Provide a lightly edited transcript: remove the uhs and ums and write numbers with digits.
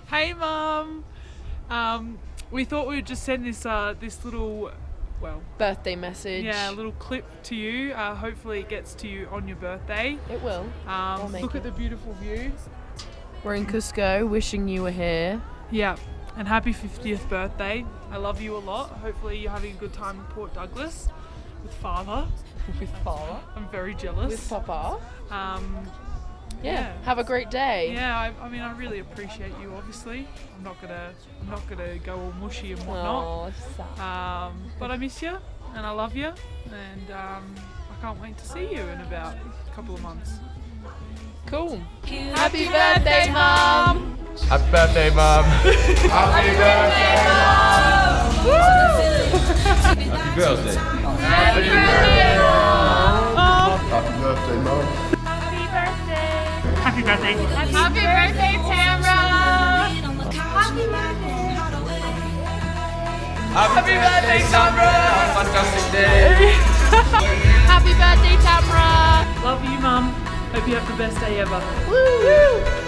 Hey Mum! We thought we would just send this this little, well, birthday message. Yeah, a little clip to you. Hopefully it gets to you on your birthday. It will. Look at the beautiful view. We're in Cusco, wishing you were here. Yeah, and happy 50th birthday. I love you a lot. Hopefully you're having a good time in Port Douglas with Father. With Father. I'm very jealous. With Papa. Yeah. Have a great day. Yeah, I mean, I really appreciate you. Obviously, I'm not gonna go all mushy and whatnot. Oh, but I miss you and I love you, and I can't wait to see you in about a couple of months. Cool. Happy birthday, Mum. Happy birthday, Mum. Happy birthday, Mum. Happy birthday. Happy birthday, Mum. Happy birthday, Mum. Happy birthday. Happy birthday, Tamra! Happy birthday, Tamra. Have a fantastic day. Happy birthday, Tamra. Love you, Mum. Hope you have the best day ever. Woo!